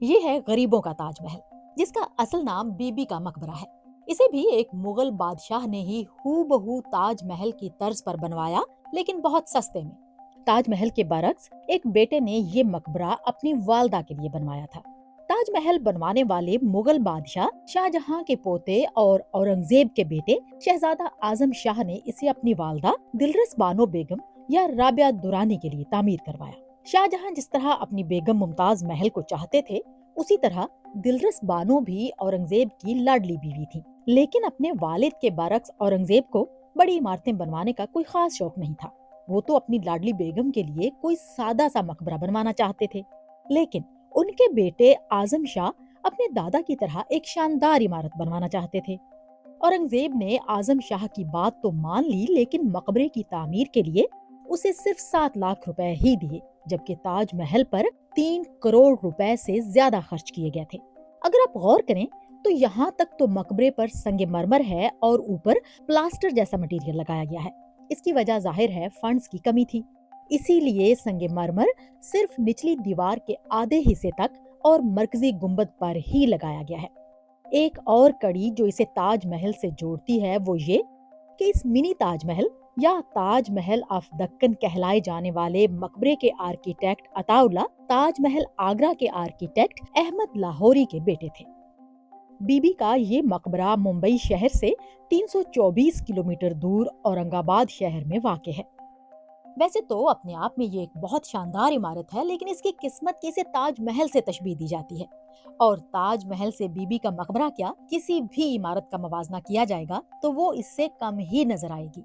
یہ ہے غریبوں کا تاج محل، جس کا اصل نام بی بی کا مقبرہ ہے۔ اسے بھی ایک مغل بادشاہ نے ہی ہو بہو تاج محل کی طرز پر بنوایا، لیکن بہت سستے میں۔ تاج محل کے برعکس ایک بیٹے نے یہ مقبرہ اپنی والدہ کے لیے بنوایا تھا۔ تاج محل بنوانے والے مغل بادشاہ شاہ جہاں کے پوتے اور اورنگزیب کے بیٹے شہزادہ اعظم شاہ نے اسے اپنی والدہ دلرس بانو بیگم یا رابعہ درانی کے لیے تعمیر کروایا۔ شاہ جہاں جس طرح اپنی بیگم ممتاز محل کو چاہتے تھے، اسی طرح دلرس بانو بھی اورنگزیب کی لاڈلی بیوی تھی، لیکن اپنے والد کے برعکس اورنگزیب کو بڑی عمارتیں بنوانے کا کوئی خاص شوق نہیں تھا۔ وہ تو اپنی لاڈلی بیگم کے لیے کوئی سادہ سا مقبرہ بنوانا چاہتے تھے، لیکن ان کے بیٹے اعظم شاہ اپنے دادا کی طرح ایک شاندار عمارت بنوانا چاہتے تھے۔ اورنگزیب نے اعظم شاہ کی بات تو مان لی، لیکن مقبرے کی تعمیر کے لیے اسے صرف 7 لاکھ روپے ہی دیے، جبکہ تاج محل پر 3 کروڑ روپے سے زیادہ خرچ کیے گئے تھے۔ اگر آپ غور کریں تو یہاں تک تو مقبرے پر سنگ مرمر ہے اور اوپر پلاسٹر جیسا مٹیریل لگایا گیا ہے۔ اس کی وجہ ظاہر ہے فنڈز کی کمی تھی، اسی لیے سنگ مرمر صرف نچلی دیوار کے آدھے حصے تک اور مرکزی گنبد پر ہی لگایا گیا ہے۔ ایک اور کڑی جو اسے تاج محل سے جوڑتی ہے وہ یہ کہ اس منی تاج محل یا تاج محل آف دکن کہلائے جانے والے مقبرے کے آرکیٹیکٹ عطا اللہ تاج محل آگرہ کے آرکیٹیکٹ احمد لاہوری کے بیٹے تھے۔ بی بی کا یہ مقبرہ ممبئی شہر سے 324 کلومیٹر دور اورنگ آباد شہر میں واقع ہے۔ ویسے تو اپنے آپ میں یہ ایک بہت شاندار عمارت ہے، لیکن اس کی قسمت کی اسے تاج محل سے تشبیہ دی جاتی ہے، اور تاج محل سے بی بی کا مقبرہ کیا کسی بھی عمارت کا موازنہ کیا جائے گا تو وہ اس سے کم ہی نظر آئے گی۔